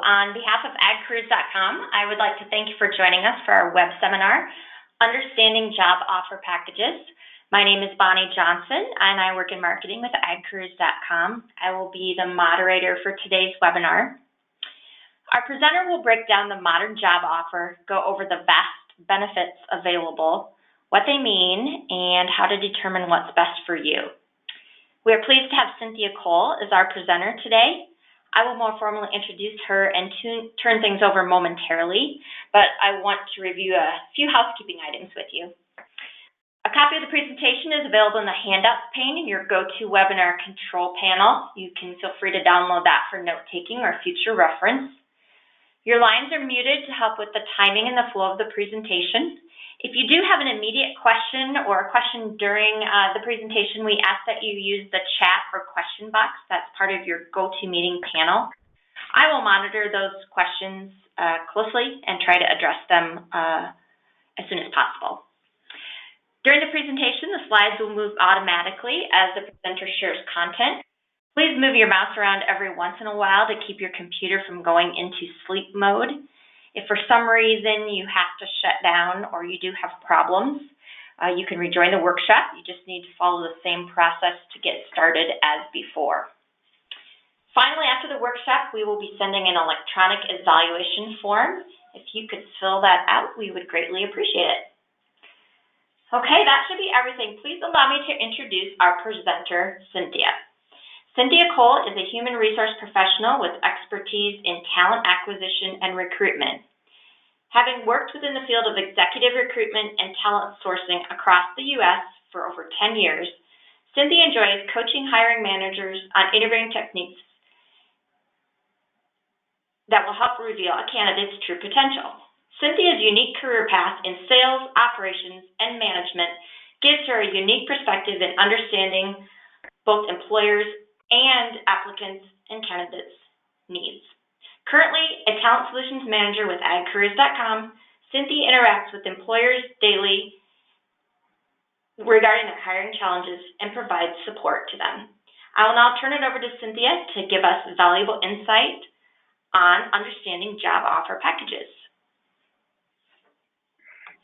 on behalf of agcareers.com, I would like to thank you for joining us for our web seminar, Understanding Job Offer Packages. My name is Bonnie Johnson, and I work in marketing with agcareers.com. I will be the moderator for today's webinar. Our presenter will break down the modern job offer, go over the vast benefits available, what they mean, and how to determine what's best for you. We are pleased to have Cynthia Cole as our presenter today. I will more formally introduce her and turn things over momentarily, but I want to review a few housekeeping items with you. A copy of the presentation is available in the handouts pane in your GoToWebinar control panel. You can feel free to download that for note-taking or future reference. Your lines are muted to help with the timing and the flow of the presentation. If you do have an immediate question or a question during the presentation, we ask that you use the chat or question box that's part of your GoToMeeting panel. I will monitor those questions closely and try to address them as soon as possible. During the presentation, the slides will move automatically as the presenter shares content. Please move your mouse around every once in a while to keep your computer from going into sleep mode. If for some reason you have to shut down or you do have problems, you can rejoin the workshop. You just need to follow the same process to get started as before. Finally, after the workshop, we will be sending an electronic evaluation form. If you could fill that out, we would greatly appreciate it. Okay, that should be everything. Please allow me to introduce our presenter, Cynthia. Cynthia Cole is a human resource professional with expertise in talent acquisition and recruitment. Having worked within the field of executive recruitment and talent sourcing across the U.S. for over 10 years, Cynthia enjoys coaching hiring managers on interviewing techniques that will help reveal a candidate's true potential. Cynthia's unique career path in sales, operations, and management gives her a unique perspective in understanding both employers and applicants and candidates' needs. Currently a talent solutions manager with agcareers.com, Cynthia interacts with employers daily regarding their hiring challenges and provides support to them. I will now turn it over to Cynthia to give us valuable insight on understanding job offer packages.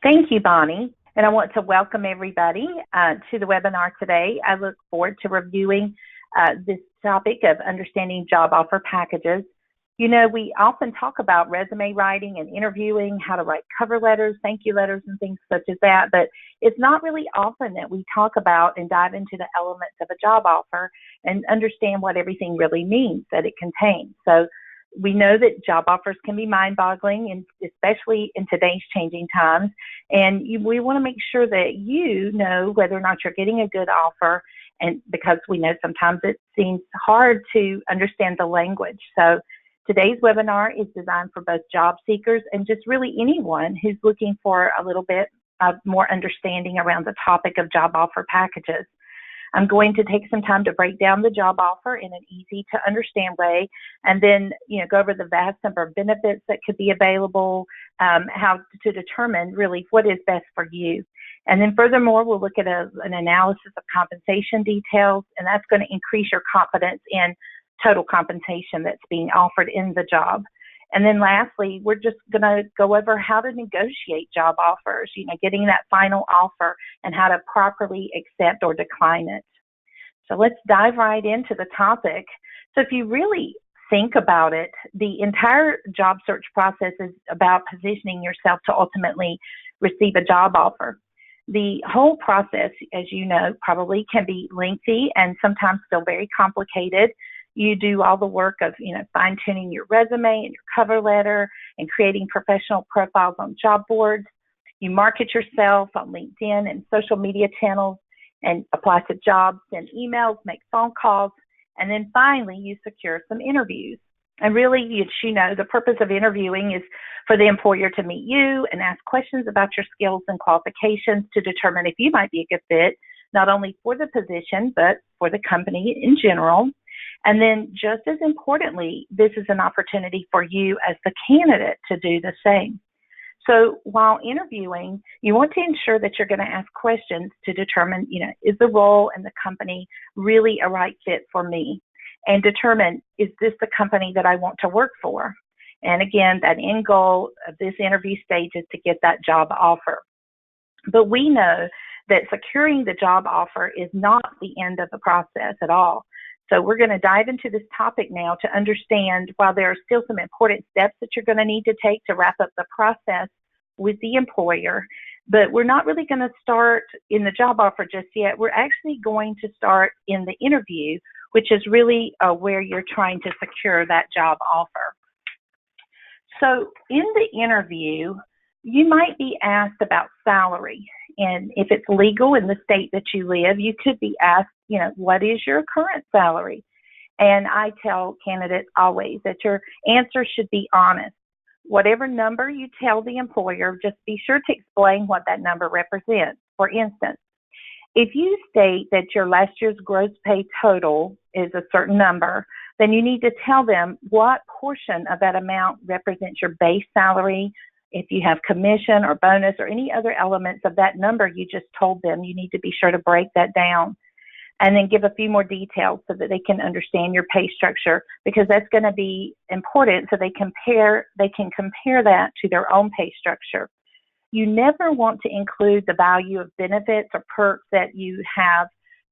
Thank you, Bonnie. And I want to welcome everybody to the webinar today. I look forward to reviewing this topic of understanding job offer packages. You know, we often talk about resume writing and interviewing, how to write cover letters, thank you letters, and things such as that, but it's not really often that we talk about and dive into the elements of a job offer and understand what everything really means that it contains. So we know that job offers can be mind-boggling, and especially in today's changing times, and we want to make sure that you know whether or not you're getting a good offer, and because we know sometimes it seems hard to understand the language. So today's webinar is designed for both job seekers and just really anyone who's looking for a little bit of more understanding around the topic of job offer packages. I'm going to take some time to break down the job offer in an easy to understand way, and then go over the vast number of benefits that could be available, how to determine really what is best for you. And then furthermore, we'll look at an analysis of compensation details, and that's going to increase your confidence in total compensation that's being offered in the job. And then lastly, we're just going to go over how to negotiate job offers, getting that final offer and how to properly accept or decline it. So let's dive right into the topic. So if you really think about it, the entire job search process is about positioning yourself to ultimately receive a job offer. The whole process, as you know, probably can be lengthy and sometimes still very complicated. You do all the work of, fine-tuning your resume and your cover letter and creating professional profiles on job boards. You market yourself on LinkedIn and social media channels and apply to jobs, send emails, make phone calls, and then finally you secure some interviews. And really, the purpose of interviewing is for the employer to meet you and ask questions about your skills and qualifications to determine if you might be a good fit, not only for the position, but for the company in general. And then just as importantly, this is an opportunity for you as the candidate to do the same. So while interviewing, you want to ensure that you're going to ask questions to determine, is the role and the company really a right fit for me? And determine, is this the company that I want to work for? And again, that end goal of this interview stage is to get that job offer. But we know that securing the job offer is not the end of the process at all. So we're going to dive into this topic now to understand while there are still some important steps that you're going to need to take to wrap up the process with the employer, but we're not really going to start in the job offer just yet. We're actually going to start in the interview, which is really where you're trying to secure that job offer. So in the interview, you might be asked about salary. And if it's legal in the state that you live, you could be asked, what is your current salary? And I tell candidates always that your answer should be honest. Whatever number you tell the employer, just be sure to explain what that number represents. For instance, if you state that your last year's gross pay total is a certain number, then you need to tell them what portion of that amount represents your base salary. If you have commission or bonus or any other elements of that number you just told them, you need to be sure to break that down and then give a few more details so that they can understand your pay structure, because that's going to be important so they can compare that to their own pay structure. You never want to include the value of benefits or perks that you have,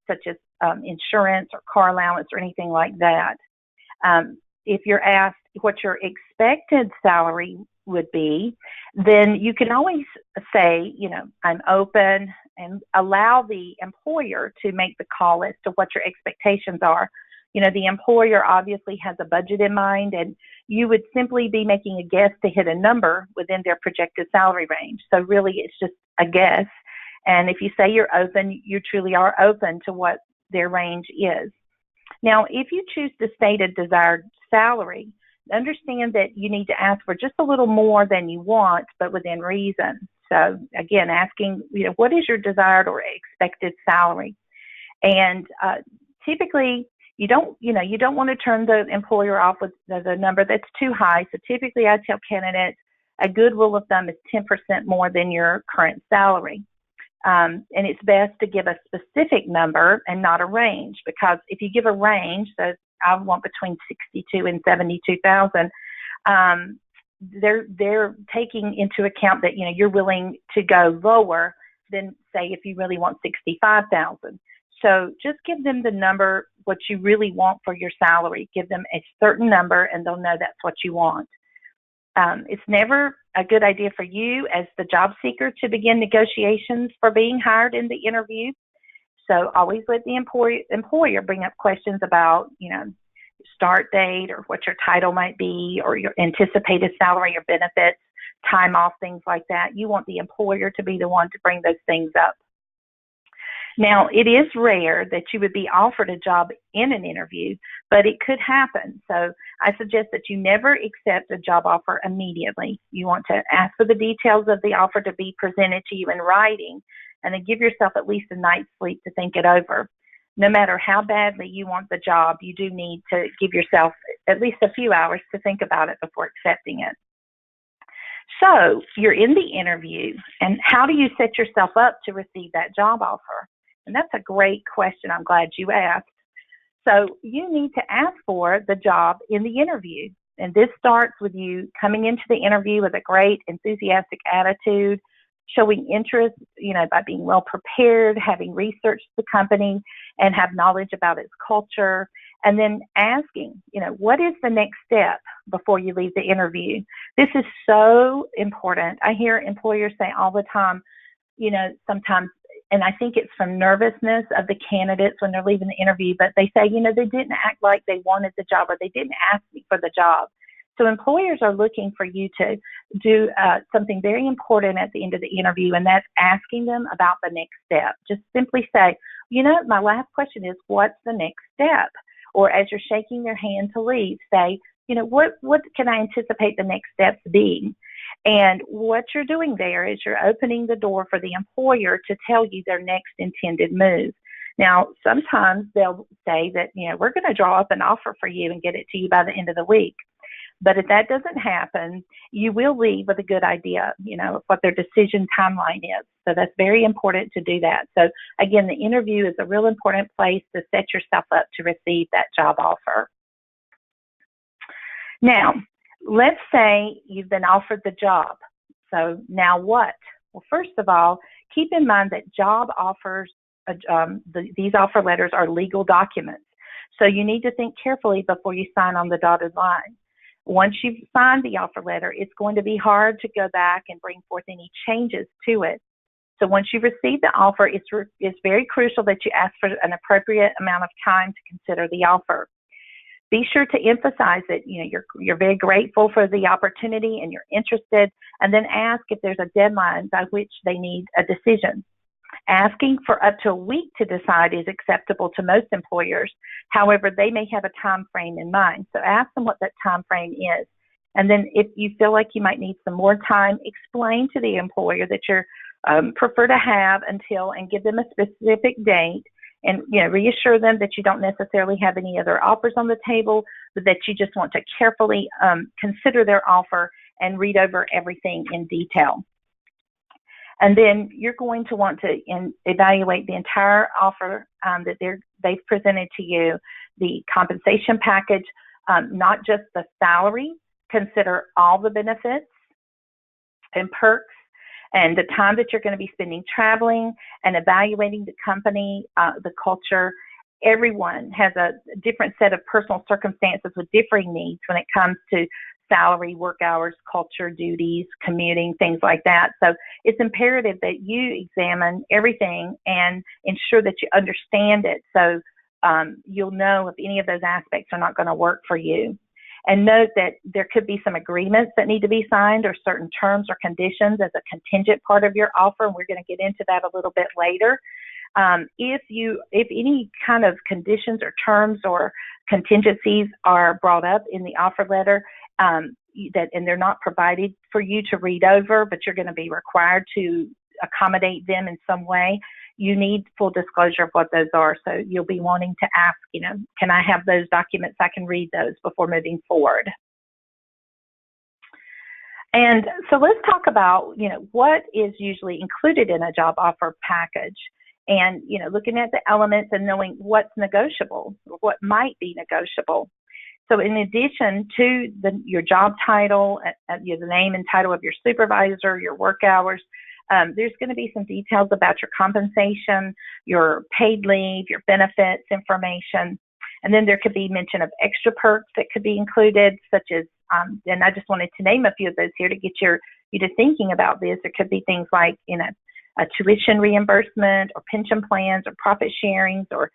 such as insurance or car allowance or anything like that. If you're asked what your expected salary would be, then you can always say, I'm open, and allow the employer to make the call as to what your expectations are. The employer obviously has a budget in mind, and you would simply be making a guess to hit a number within their projected salary range. So really it's just a guess. And if you say you're open, you truly are open to what their range is. Now, if you choose to state a desired salary, understand that you need to ask for just a little more than you want, but within reason. So again, asking, what is your desired or expected salary? And typically, you don't want to turn the employer off with the number that's too high. So typically, I tell candidates a good rule of thumb is 10% more than your current salary. And it's best to give a specific number and not a range, because if you give a range, so I want between 62 and 72,000. They're taking into account that you're willing to go lower than, say, if you really want 65,000. So just give them the number what you really want for your salary. Give them a certain number, and they'll know that's what you want. It's never a good idea for you as the job seeker to begin negotiations for being hired in the interview. So always let the employer bring up questions about, start date or what your title might be or your anticipated salary or benefits, time off, things like that. You want the employer to be the one to bring those things up. Now, it is rare that you would be offered a job in an interview, but it could happen. So I suggest that you never accept a job offer immediately. You want to ask for the details of the offer to be presented to you in writing, and then give yourself at least a night's sleep to think it over. No matter how badly you want the job, you do need to give yourself at least a few hours to think about it before accepting it. So you're in the interview, and how do you set yourself up to receive that job offer? And that's a great question. I'm glad you asked. So you need to ask for the job in the interview. And this starts with you coming into the interview with a great, enthusiastic attitude, showing interest, by being well prepared, having researched the company, and have knowledge about its culture. And then asking, what is the next step before you leave the interview? This is so important. I hear employers say all the time, sometimes, and I think it's from nervousness of the candidates when they're leaving the interview, but they say, they didn't act like they wanted the job, or they didn't ask me for the job. So employers are looking for you to do something very important at the end of the interview, and that's asking them about the next step. Just simply say, my last question is, what's the next step? Or as you're shaking their hand to leave, say, what can I anticipate the next steps being? And what you're doing there is you're opening the door for the employer to tell you their next intended move. Now, sometimes they'll say that, we're going to draw up an offer for you and get it to you by the end of the week. But if that doesn't happen, you will leave with a good idea, of what their decision timeline is. So that's very important to do that. So again, the interview is a real important place to set yourself up to receive that job offer. Now, let's say you've been offered the job. So now what? Well, first of all, keep in mind that job offers, these offer letters are legal documents. So you need to think carefully before you sign on the dotted line. Once you've signed the offer letter, it's going to be hard to go back and bring forth any changes to it. So once you've received the offer, it's very crucial that you ask for an appropriate amount of time to consider the offer. Be sure to emphasize that you're very grateful for the opportunity and you're interested, and then ask if there's a deadline by which they need a decision. Asking for up to a week to decide is acceptable to most employers. However, they may have a time frame in mind. So ask them what that time frame is. And then if you feel like you might need some more time, explain to the employer that you prefer to have until, and give them a specific date, and reassure them that you don't necessarily have any other offers on the table, but that you just want to carefully consider their offer and read over everything in detail. And then you're going to want to evaluate the entire offer that they've presented to you, the compensation package, not just the salary. Consider all the benefits and perks and the time that you're going to be spending traveling, and evaluating the company, the culture. Everyone has a different set of personal circumstances with differing needs when it comes to salary, work hours, culture, duties, commuting, things like that. So it's imperative that you examine everything and ensure that you understand it, so you'll know if any of those aspects are not going to work for you. And note that there could be some agreements that need to be signed, or certain terms or conditions as a contingent part of your offer, and we're going to get into that a little bit later. If any kind of conditions or terms or contingencies are brought up in the offer letter, and they're not provided for you to read over, but you're going to be required to accommodate them in some way, you need full disclosure of what those are. So you'll be wanting to ask, can I have those documents? I can read those before moving forward. And so let's talk about, what is usually included in a job offer package, and, looking at the elements and knowing what's negotiable, or what might be negotiable. So in addition to your job title, the name and title of your supervisor, your work hours, there's going to be some details about your compensation, your paid leave, your benefits information. And then there could be mention of extra perks that could be included, such as, and I just wanted to name a few of those here to get you to thinking about this. There could be things like, a tuition reimbursement, or pension plans, or profit sharings, or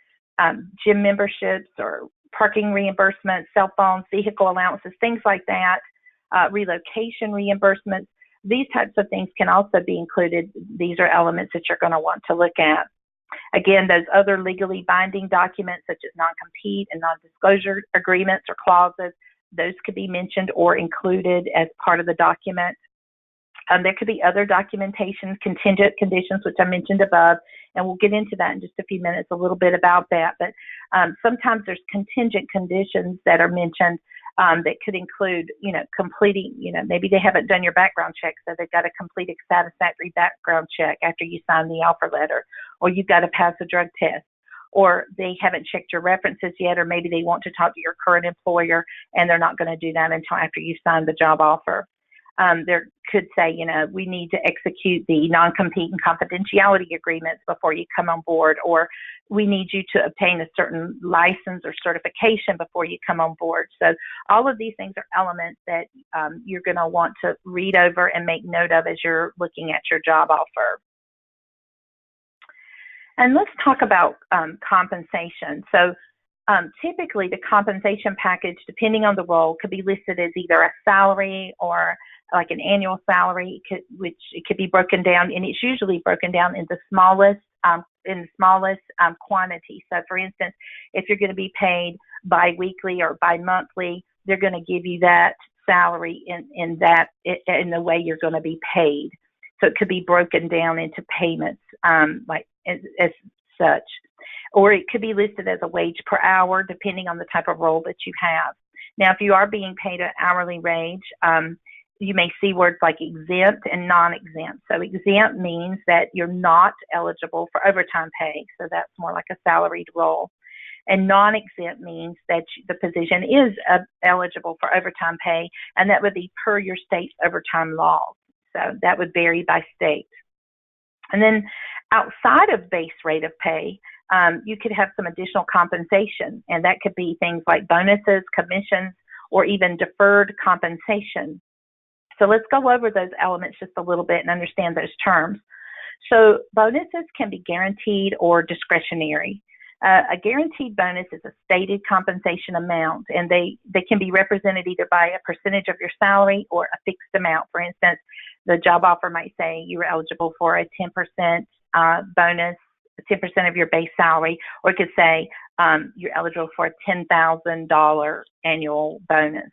gym memberships, or parking reimbursements, cell phones, vehicle allowances, things like that, relocation reimbursements. These types of things can also be included. These are elements that you're going to want to look at. Again, those other legally binding documents, such as non-compete and non-disclosure agreements or clauses, those could be mentioned or included as part of the document. There could be other documentation, contingent conditions, which I mentioned above, and we'll get into that in just a few minutes, a little bit about that. But sometimes there's contingent conditions that are mentioned that could include, completing, maybe they haven't done your background check, so they've got to complete a satisfactory background check after you sign the offer letter, or you've got to pass a drug test, or they haven't checked your references yet, or maybe they want to talk to your current employer and they're not going to do that until after you sign the job offer. There could say, we need to execute the non-compete and confidentiality agreements before you come on board, or we need you to obtain a certain license or certification before you come on board. So all of these things are elements that you're going to want to read over and make note of as you're looking at your job offer. And let's talk about compensation. So typically the compensation package, depending on the role, could be listed as either a salary or like an annual salary, which it could be broken down, and it's usually broken down in the smallest quantity. So for instance, if you're going to be paid bi-weekly or bi-monthly, they're going to give you that salary in the way you're going to be paid. So it could be broken down into payments as such, or it could be listed as a wage per hour, depending on the type of role that you have. Now, if you are being paid an hourly wage, you may see words like exempt and non-exempt. So exempt means that you're not eligible for overtime pay. So that's more like a salaried role. And non-exempt means that the position is eligible for overtime pay, and that would be per your state's overtime laws. So that would vary by state. And then outside of base rate of pay, you could have some additional compensation, and that could be things like bonuses, commissions, or even deferred compensation. So let's go over those elements just a little bit and understand those terms. So bonuses can be guaranteed or discretionary. A guaranteed bonus is a stated compensation amount, and they can be represented either by a percentage of your salary or a fixed amount. For instance, the job offer might say you were eligible for a 10% bonus, 10% of your base salary, or it could say you're eligible for a $10,000 annual bonus.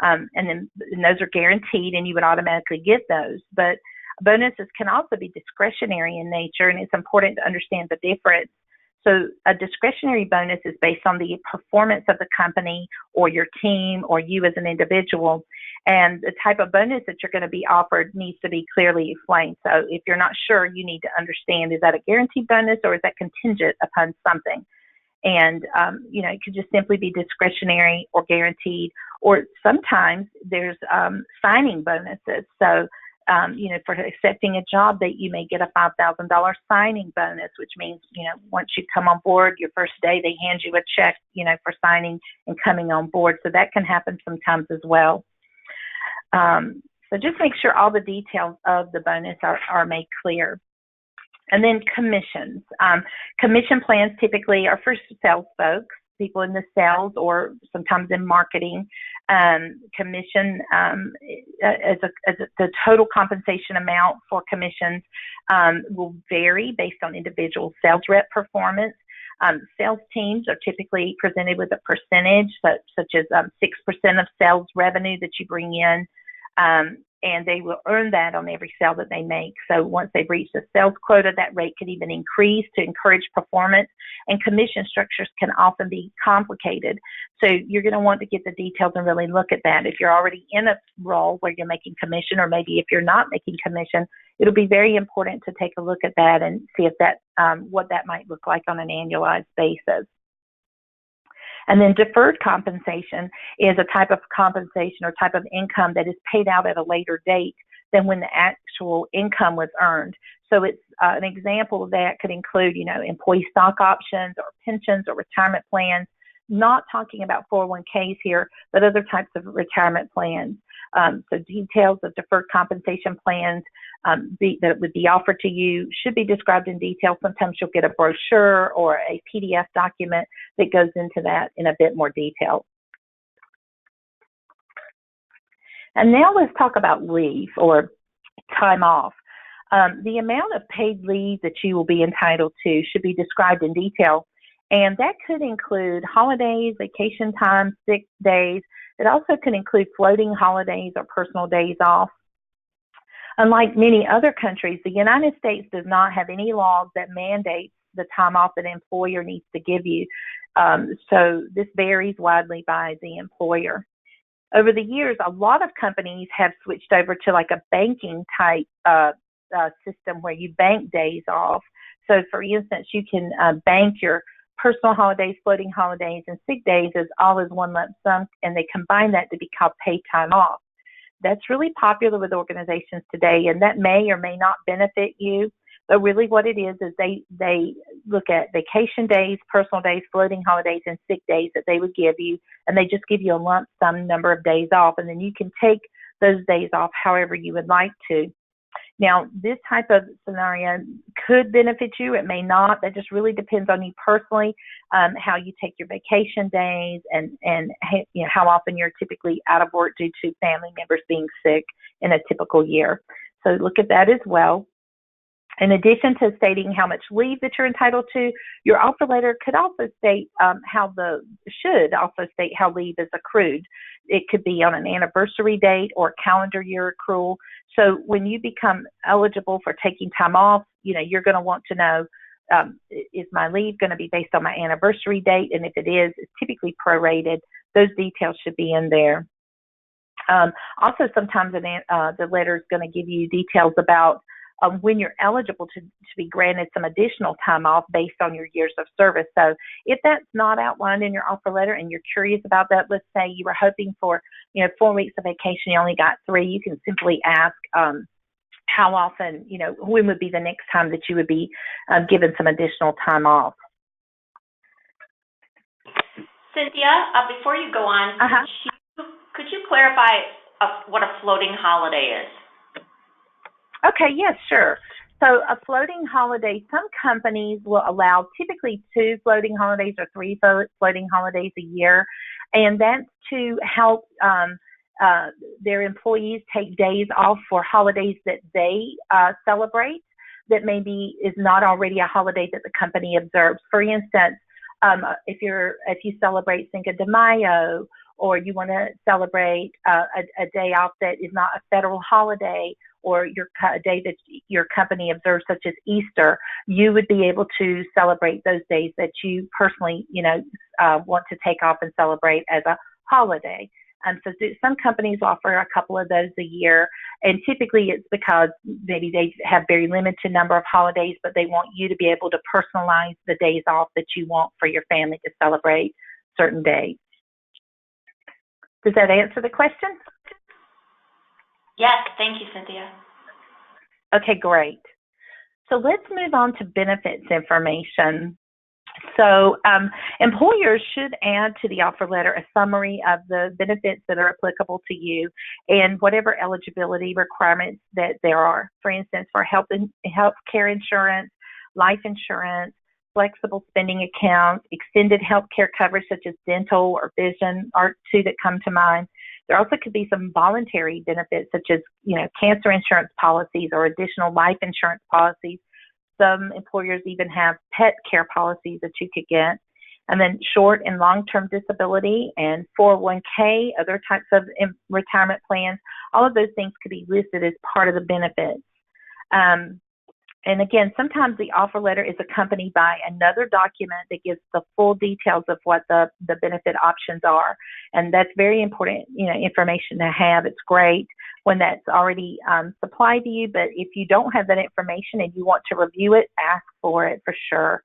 And those are guaranteed, and you would automatically get those. But bonuses can also be discretionary in nature, and it's important to understand the difference. So a discretionary bonus is based on the performance of the company or your team or you as an individual. And the type of bonus that you're going to be offered needs to be clearly explained. So if you're not sure, you need to understand, is that a guaranteed bonus or is that contingent upon something? And, it could just simply be discretionary or guaranteed, or sometimes there's signing bonuses. So, for accepting a job, that you may get a $5,000 signing bonus, which means, once you come on board, your first day, they hand you a check, for signing and coming on board. So that can happen sometimes as well. So just make sure all the details of the bonus are made clear. And then commissions. Commission plans typically are for sales folks, people in the sales or sometimes in marketing. Commission the total compensation amount for commissions will vary based on individual sales rep performance. Sales teams are typically presented with a percentage, such as 6% of sales revenue that you bring in. And they will earn that on every sale that they make. So once they've reached a sales quota, that rate could even increase to encourage performance. And commission structures can often be complicated. So you're going to want to get the details and really look at that. If you're already in a role where you're making commission, or maybe if you're not making commission, it'll be very important to take a look at that and see if that what that might look like on an annualized basis. And then deferred compensation is a type of compensation or type of income that is paid out at a later date than when the actual income was earned. So it's an example of that could include, employee stock options or pensions or retirement plans. Not talking about 401ks here, but other types of retirement plans. So details of deferred compensation plans that would be offered to you should be described in detail. Sometimes you'll get a brochure or a PDF document that goes into that in a bit more detail. And now let's talk about leave or time off. The amount of paid leave that you will be entitled to should be described in detail. And that could include holidays, vacation time, sick days. It also can include floating holidays or personal days off. Unlike many other countries, the United States does not have any laws that mandate the time off that an employer needs to give you. So this varies widely by the employer. Over the years, a lot of companies have switched over to like a banking type system where you bank days off. So for instance, you can bank your personal holidays, floating holidays, and sick days as all as one lump sum, and they combine that to be called paid time off. That's really popular with organizations today, and that may or may not benefit you, but really what it is they look at vacation days, personal days, floating holidays, and sick days that they would give you, and they just give you a lump sum number of days off, and then you can take those days off however you would like to. Now, this type of scenario could benefit you. It may not. That just really depends on you personally, how you take your vacation days and how often you're typically out of work due to family members being sick in a typical year. So look at that as well. In addition to stating how much leave that you're entitled to, your offer letter could also state how leave is accrued. It could be on an anniversary date or calendar year accrual. So when you become eligible for taking time off, you're going to want to know, is my leave going to be based on my anniversary date? And if it is, it's typically prorated. Those details should be in there. Also, sometimes the letter is going to give you details about when you're eligible to be granted some additional time off based on your years of service. So if that's not outlined in your offer letter and you're curious about that, let's say you were hoping for, 4 weeks of vacation, you only got 3, you can simply ask how often, when would be the next time that you would be given some additional time off. Cynthia, before you go on, could you clarify what a floating holiday is? Okay, yes, sure. So a floating holiday, some companies will allow typically 2 floating holidays or 3 floating holidays a year, and that's to help their employees take days off for holidays that they celebrate that maybe is not already a holiday that the company observes. For instance, if you celebrate Cinco de Mayo, or you want to celebrate a day off that is not a federal holiday, or a day that your company observes, such as Easter, you would be able to celebrate those days that you personally, want to take off and celebrate as a holiday. So some companies offer a couple of those a year, and typically it's because maybe they have very limited number of holidays, but they want you to be able to personalize the days off that you want for your family to celebrate certain days. Does that answer the question? Yes, thank you, Cynthia. Okay, great. So let's move on to benefits information. So employers should add to the offer letter a summary of the benefits that are applicable to you and whatever eligibility requirements that there are. For instance, for health care insurance, life insurance, flexible spending accounts, extended health care coverage such as dental or vision are 2 that come to mind. There also could be some voluntary benefits such as, cancer insurance policies or additional life insurance policies. Some employers even have pet care policies that you could get. And then short and long-term disability and 401k, other types of retirement plans, all of those things could be listed as part of the benefits. And again, sometimes the offer letter is accompanied by another document that gives the full details of what the benefit options are. And that's very important, information to have. It's great when that's already supplied to you, but if you don't have that information and you want to review it, ask for it for sure.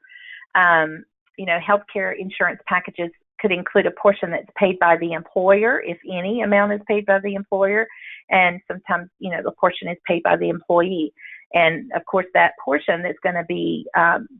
Healthcare insurance packages could include a portion that's paid by the employer, if any amount is paid by the employer, and sometimes, the portion is paid by the employee. And of course, that portion that's going to be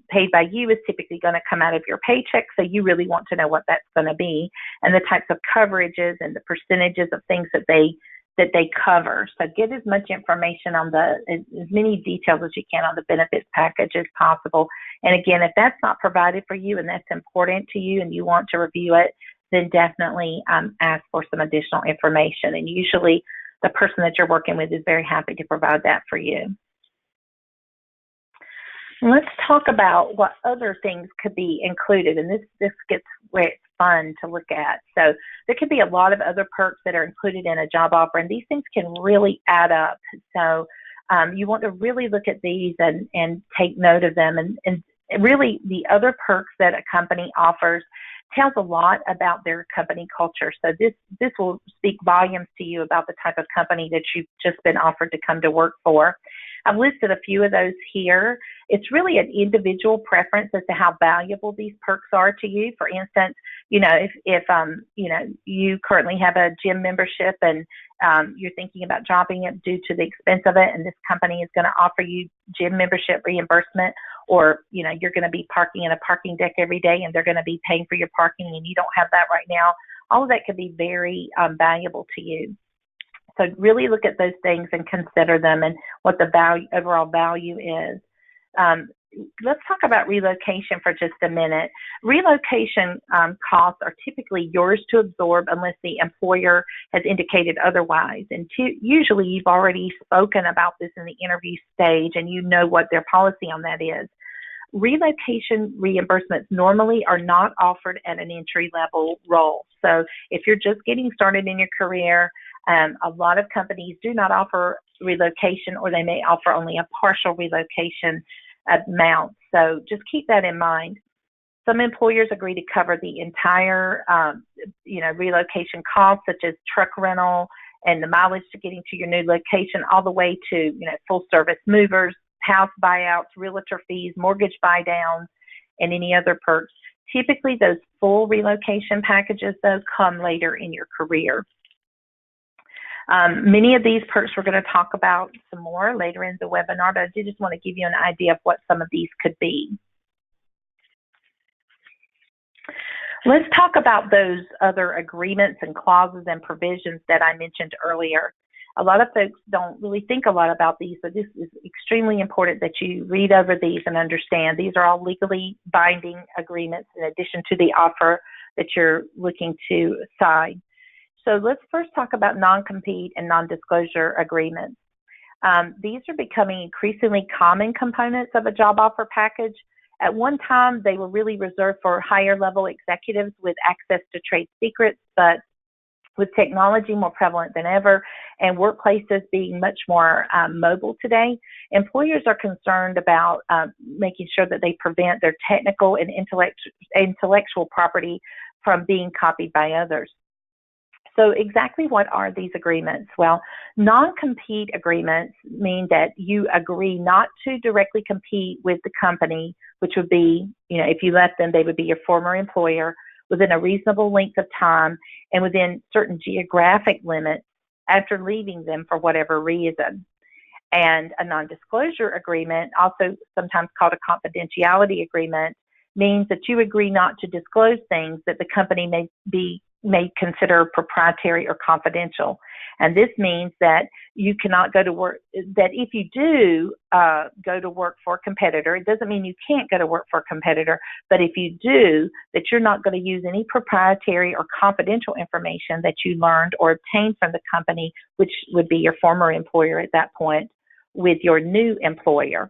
paid by you is typically going to come out of your paycheck. So you really want to know what that's going to be and the types of coverages and the percentages of things that they cover. So get as much information on as many details as you can on the benefits package as possible. And again, if that's not provided for you and that's important to you and you want to review it, then definitely ask for some additional information. And usually the person that you're working with is very happy to provide that for you. Let's talk about what other things could be included, and this gets where it's fun to look at. So there could be a lot of other perks that are included in a job offer, and these things can really add up. So you want to really look at these and take note of them. And really the other perks that a company offers tells a lot about their company culture. So this will speak volumes to you about the type of company that you've just been offered to come to work for. I've listed a few of those here. It's really an individual preference as to how valuable these perks are to you. For instance, if you currently have a gym membership and you're thinking about dropping it due to the expense of it, and this company is going to offer you gym membership reimbursement, or you're going to be parking in a parking deck every day and they're going to be paying for your parking and you don't have that right now, all of that could be very valuable to you. So really look at those things and consider them and what the overall value is. Let's talk about relocation for just a minute. Relocation costs are typically yours to absorb unless the employer has indicated otherwise. And usually you've already spoken about this in the interview stage and you know what their policy on that is. Relocation reimbursements normally are not offered at an entry-level role. So if you're just getting started in your career, a lot of companies do not offer relocation, or they may offer only a partial relocation amount. So just keep that in mind. Some employers agree to cover the entire, relocation costs, such as truck rental and the mileage to getting to your new location, all the way to, full service movers, house buyouts, realtor fees, mortgage buy downs, and any other perks. Typically, those full relocation packages, though, come later in your career. Many of these perks we're going to talk about some more later in the webinar, but I do just want to give you an idea of what some of these could be. Let's talk about those other agreements and clauses and provisions that I mentioned earlier. A lot of folks don't really think a lot about these, but this is extremely important that you read over these and understand. These are all legally binding agreements in addition to the offer that you're looking to sign. So let's first talk about non-compete and non-disclosure agreements. These are becoming increasingly common components of a job offer package. At one time, they were really reserved for higher level executives with access to trade secrets, but with technology more prevalent than ever and workplaces being much more mobile today, employers are concerned about making sure that they prevent their technical and intellectual property from being copied by others. So exactly what are these agreements? Well, non-compete agreements mean that you agree not to directly compete with the company, which would be, if you left them, they would be your former employer, within a reasonable length of time and within certain geographic limits after leaving them for whatever reason. And a non-disclosure agreement, also sometimes called a confidentiality agreement, means that you agree not to disclose things that the company may consider proprietary or confidential. And this means that you cannot go to work, that if you do go to work for a competitor, it doesn't mean you can't go to work for a competitor, but if you do, that you're not going to use any proprietary or confidential information that you learned or obtained from the company, which would be your former employer at that point, with your new employer.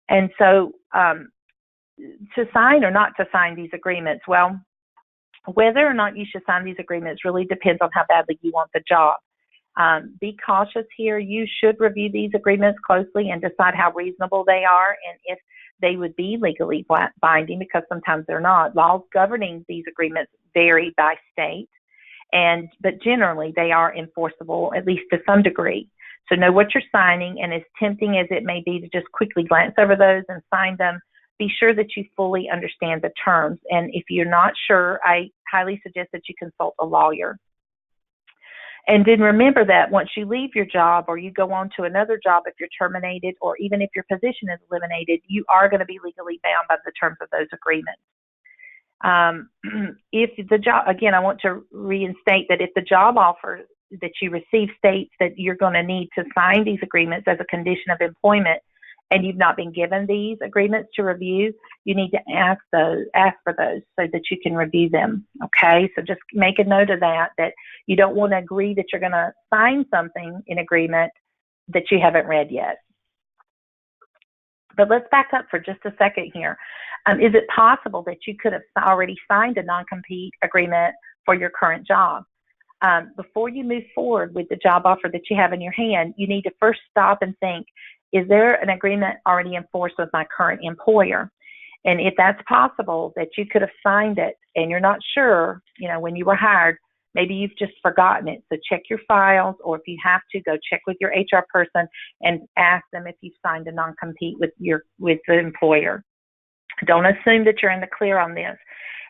And so to sign or not to sign these agreements, well, whether or not you should sign these agreements really depends on how badly you want the job. Be cautious here. You should review these agreements closely and decide how reasonable they are and if they would be legally binding, because sometimes they're not. Laws governing these agreements vary by state, but generally they are enforceable, at least to some degree. So know what you're signing, and as tempting as it may be to just quickly glance over those and sign them, be sure that you fully understand the terms. And if you're not sure, I highly suggest that you consult a lawyer. And then remember that once you leave your job or you go on to another job, if you're terminated or even if your position is eliminated, you are going to be legally bound by the terms of those agreements. If the job, again, I want to reinstate that if the job offer that you receive states that you're going to need to sign these agreements as a condition of employment, and you've not been given these agreements to review, you need to ask for those so that you can review them. Okay, so just make a note of that you don't want to agree that you're going to sign something in agreement that you haven't read yet. But let's back up for just a second here. Is it possible that you could have already signed a non-compete agreement for your current job? Before you move forward with the job offer that you have in your hand, you need to first stop and think, is there an agreement already in force with my current employer? And if that's possible, that you could have signed it and you're not sure, when you were hired, maybe you've just forgotten it. So check your files, or if you have to, go check with your HR person and ask them if you've signed a non-compete with the employer. Don't assume that you're in the clear on this.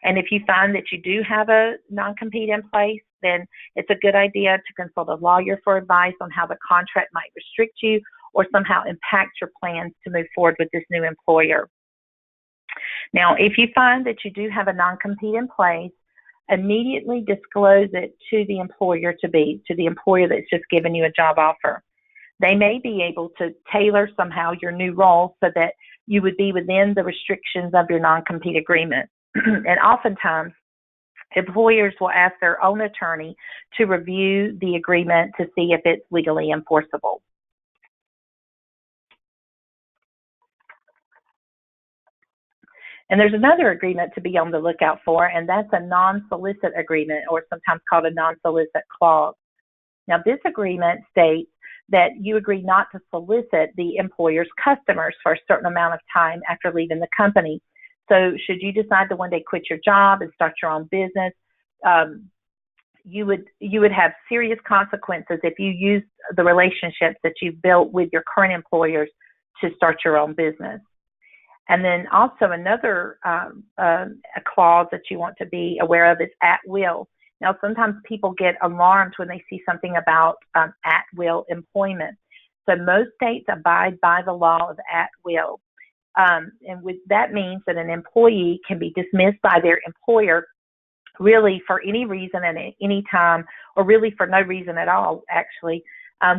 And if you find that you do have a non-compete in place, then it's a good idea to consult a lawyer for advice on how the contract might restrict you or somehow impact your plans to move forward with this new employer. Now, if you find that you do have a non-compete in place, immediately disclose it to the employer to the employer that's just given you a job offer. They may be able to tailor somehow your new role so that you would be within the restrictions of your non-compete agreement. And oftentimes, employers will ask their own attorney to review the agreement to see if it's legally enforceable. And there's another agreement to be on the lookout for, and that's a non-solicit agreement, or sometimes called a non-solicit clause. Now, this agreement states that you agree not to solicit the employer's customers for a certain amount of time after leaving the company. So should you decide to one day quit your job and start your own business, you would have serious consequences if you use the relationships that you've built with your current employers to start your own business. And then also another a clause that you want to be aware of is at will. Now, sometimes people get alarmed when they see something about at will employment. So most states abide by the law of at will. And that means that an employee can be dismissed by their employer really for any reason and at any time, or really for no reason at all, actually,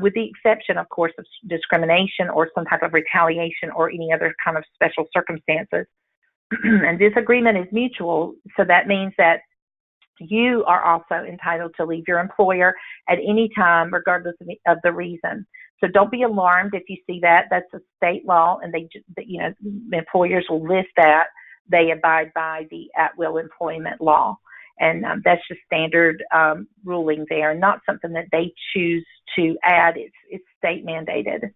with the exception, of course, of discrimination or some type of retaliation or any other kind of special circumstances. And this agreement is mutual, so that means that you are also entitled to leave your employer at any time, regardless of the reason. So don't be alarmed if you see that. That's a state law, and employers will list that. They abide by the at-will employment law. And that's just standard ruling there, not something that they choose to add. It's state mandated.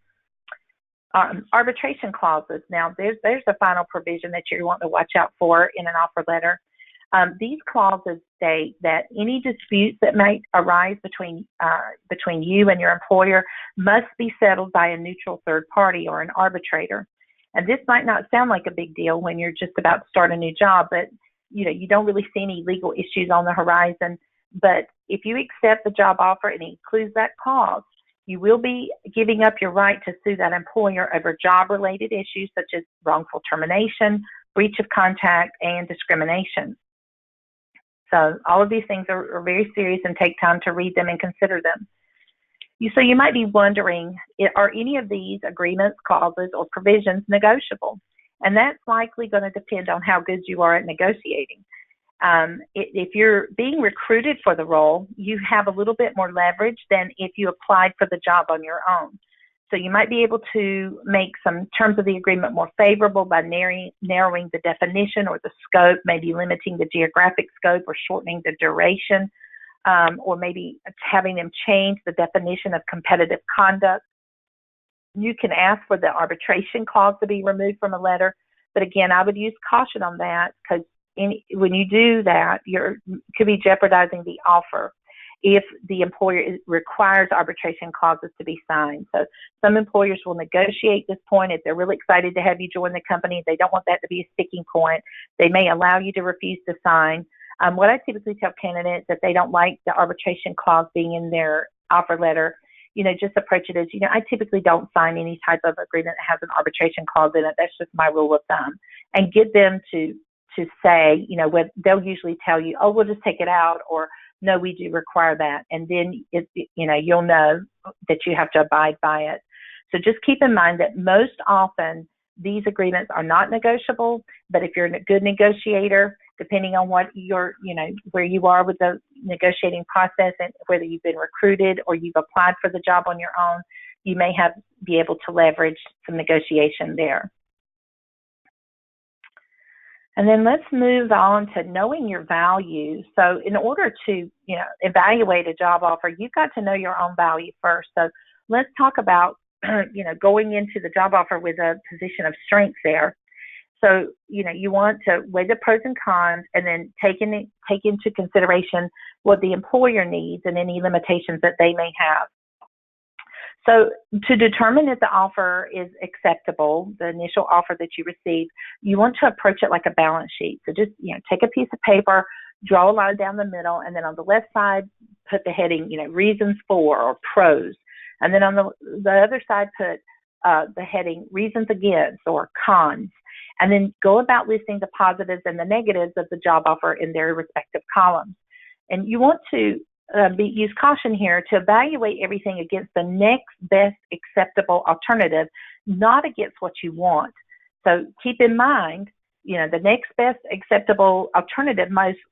Arbitration clauses. Now, there's a final provision that you want to watch out for in an offer letter. These clauses state that any disputes that might arise between you and your employer must be settled by a neutral third party or an arbitrator. And this might not sound like a big deal when you're just about to start a new job, but you don't really see any legal issues on the horizon. But if you accept the job offer and it includes that clause, you will be giving up your right to sue that employer over job-related issues such as wrongful termination, breach of contract, and discrimination. So all of these things are very serious and take time to read them and consider them. So you might be wondering, are any of these agreements, clauses, or provisions negotiable? And that's likely going to depend on how good you are at negotiating. If you're being recruited for the role, you have a little bit more leverage than if you applied for the job on your own. So you might be able to make some terms of the agreement more favorable by narrowing the definition or the scope, maybe limiting the geographic scope or shortening the duration, or maybe having them change the definition of competitive conduct. You can ask for the arbitration clause to be removed from a letter, but again, I would use caution on that because when you do that, you could be jeopardizing the offer if the employer requires arbitration clauses to be signed. So some employers will negotiate this point if they're really excited to have you join the company. They don't want that to be a sticking point. They may allow you to refuse to sign. What I typically tell candidates if they don't like the arbitration clause being in their offer letter, just approach it as, I typically don't sign any type of agreement that has an arbitration clause in it. That's just my rule of thumb. And get them to say, they'll usually tell you, oh, we'll just take it out, or no, we do require that. And then, you'll know that you have to abide by it. So just keep in mind that most often these agreements are not negotiable, but if you're a good negotiator, depending on what where you are with the negotiating process and whether you've been recruited or you've applied for the job on your own, you may be able to leverage some negotiation there. And then let's move on to knowing your value. So in order to, evaluate a job offer, you've got to know your own value first. So let's talk about, going into the job offer with a position of strength there. So, you want to weigh the pros and cons and then take into consideration what the employer needs and any limitations that they may have. So to determine if the offer is acceptable, the initial offer that you receive, you want to approach it like a balance sheet. So just, take a piece of paper, draw a line down the middle, and then on the left side, put the heading, reasons for or pros. And then on the other side, put the heading reasons against or cons. And then go about listing the positives and the negatives of the job offer in their respective columns. And you want to use caution here to evaluate everything against the next best acceptable alternative, not against what you want. So keep in mind, the next best acceptable alternative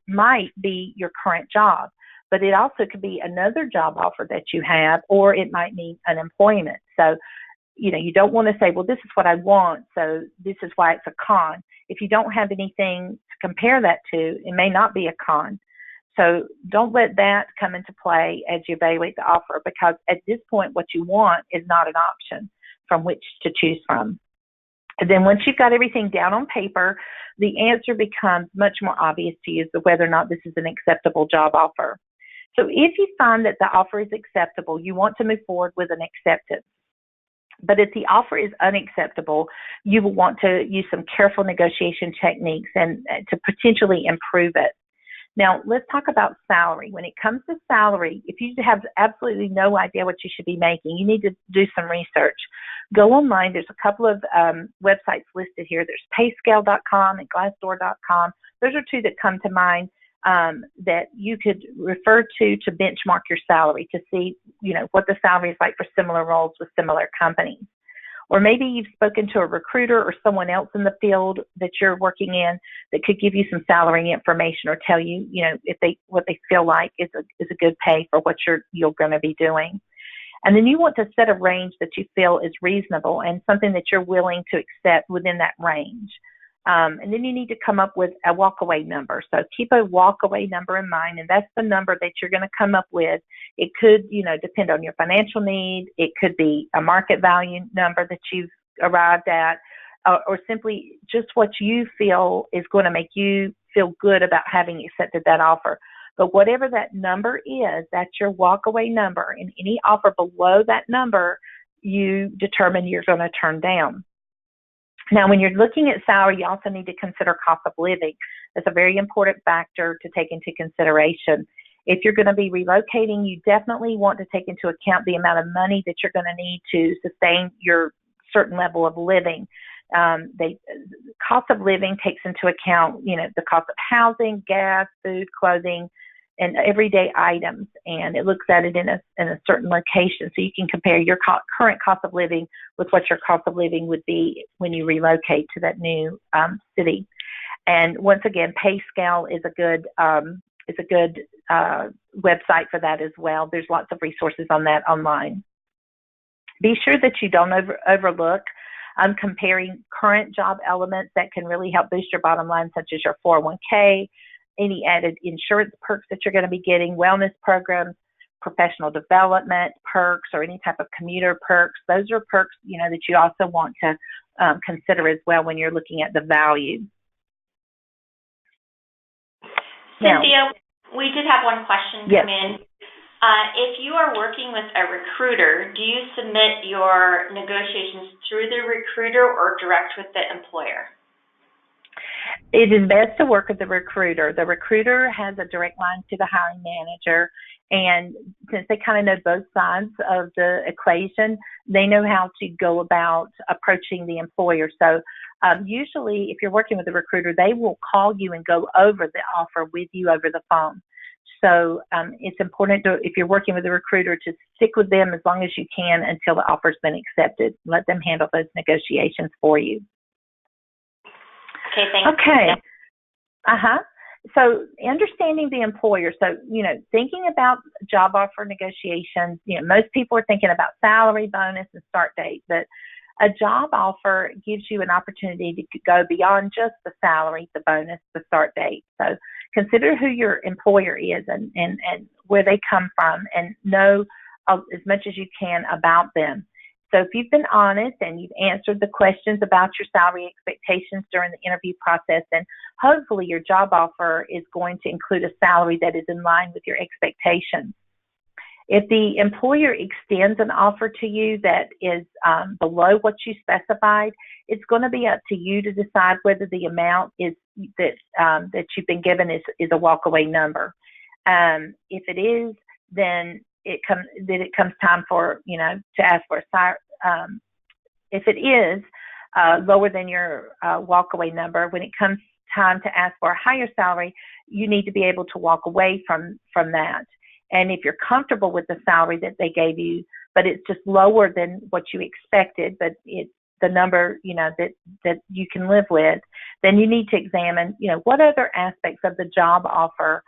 might be your current job, but it also could be another job offer that you have, or it might mean unemployment. So, you don't want to say, well, this is what I want, so this is why it's a con. If you don't have anything to compare that to, it may not be a con. So don't let that come into play as you evaluate the offer, because at this point, what you want is not an option from which to choose from. And then once you've got everything down on paper, the answer becomes much more obvious to you as to whether or not this is an acceptable job offer. So if you find that the offer is acceptable, you want to move forward with an acceptance. But if the offer is unacceptable, you will want to use some careful negotiation techniques and to potentially improve it. Now, let's talk about salary. When it comes to salary, if you have absolutely no idea what you should be making, you need to do some research. Go online. There's a couple of websites listed here. There's payscale.com and glassdoor.com. Those are two that come to mind that you could refer to benchmark your salary to see, what the salary is like for similar roles with similar companies. Or maybe you've spoken to a recruiter or someone else in the field that you're working in that could give you some salary information or tell you, what they feel like is a good pay for what you're going to be doing. And then you want to set a range that you feel is reasonable and something that you're willing to accept within that range. And then you need to come up with a walkaway number. So keep a walkaway number in mind, and that's the number that you're going to come up with. It could, depend on your financial need. It could be a market value number that you've arrived at, or simply just what you feel is going to make you feel good about having accepted that offer. But whatever that number is, that's your walkaway number. And any offer below that number, you determine you're going to turn down. Now, when you're looking at salary, you also need to consider cost of living. That's a very important factor to take into consideration. If you're going to be relocating, you definitely want to take into account the amount of money that you're going to need to sustain your certain level of living. Cost of living takes into account, the cost of housing, gas, food, clothing, and everyday items, and it looks at it in a certain location. So you can compare your current cost of living with what your cost of living would be when you relocate to that new city. And once again, PayScale is a good website for that as well. There's lots of resources on that online. Be sure that you don't overlook comparing current job elements that can really help boost your bottom line, such as your 401k, any added insurance perks that you're going to be getting, wellness programs, professional development perks, or any type of commuter perks. Those are perks, that you also want to consider as well when you're looking at the value. Cynthia, we did have one question come in. If you are working with a recruiter, do you submit your negotiations through the recruiter or direct with the employer? It is best to work with the recruiter. The recruiter has a direct line to the hiring manager, and since they kind of know both sides of the equation, they know how to go about approaching the employer. So usually if you're working with a recruiter, they will call you and go over the offer with you over the phone. So it's important if you're working with a recruiter, to stick with them as long as you can until the offer's been accepted. Let them handle those negotiations for you. Okay, thanks. Okay. So understanding the employer. So, thinking about job offer negotiations, most people are thinking about salary, bonus, and start date, but a job offer gives you an opportunity to go beyond just the salary, the bonus, the start date. So consider who your employer is and where they come from, and know as much as you can about them. So if you've been honest and you've answered the questions about your salary expectations during the interview process, then hopefully your job offer is going to include a salary that is in line with your expectations. If the employer extends an offer to you that is below what you specified, it's going to be up to you to decide whether the amount is that you've been given is a walkaway number. If it is, then it comes time for to ask for a if it is lower than your walkaway number, when it comes time to ask for a higher salary, you need to be able to walk away from that. And if you're comfortable with the salary that they gave you, but it's just lower than what you expected, but it's the number that you can live with, then you need to examine what other aspects of the job offer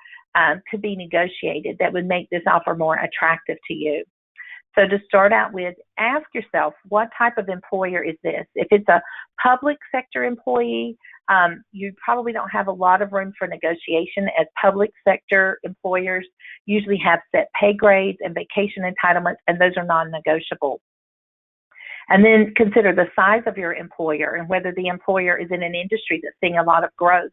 could be negotiated that would make this offer more attractive to you. So to start out with, ask yourself, what type of employer is this? If it's a public sector employee, you probably don't have a lot of room for negotiation, as public sector employers usually have set pay grades and vacation entitlements, and those are non-negotiable. And then consider the size of your employer and whether the employer is in an industry that's seeing a lot of growth.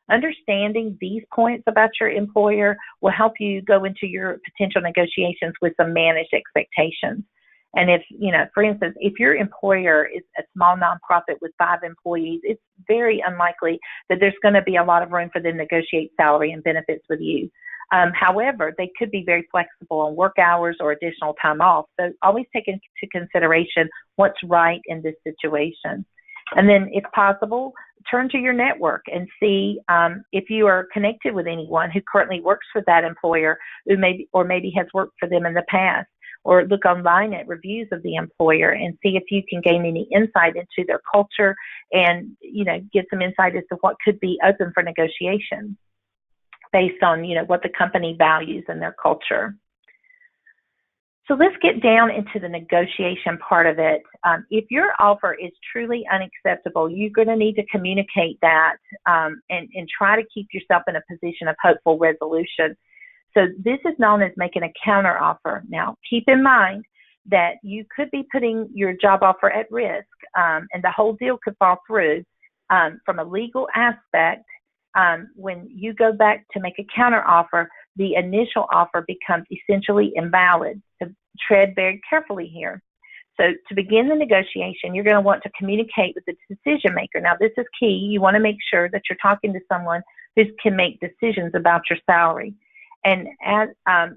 Understanding these points about your employer will help you go into your potential negotiations with some managed expectations. And if, for instance, if your employer is a small nonprofit with 5 employees, it's very unlikely that there's going to be a lot of room for them to negotiate salary and benefits with you. However, they could be very flexible on work hours or additional time off. So always take into consideration what's right in this situation. And then, if possible, turn to your network and see if you are connected with anyone who currently works for that employer who maybe has worked for them in the past. Or look online at reviews of the employer and see if you can gain any insight into their culture and, get some insight as to what could be open for negotiation based on, what the company values and their culture. So let's get down into the negotiation part of it. If your offer is truly unacceptable, you're going to need to communicate that and try to keep yourself in a position of hopeful resolution. So this is known as making a counteroffer. Now, keep in mind that you could be putting your job offer at risk, and the whole deal could fall through. From a legal aspect, when you go back to make a counteroffer, the initial offer becomes essentially invalid. So tread very carefully here. So to begin the negotiation, you're going to want to communicate with the decision maker. Now, this is key. You want to make sure that you're talking to someone who can make decisions about your salary. And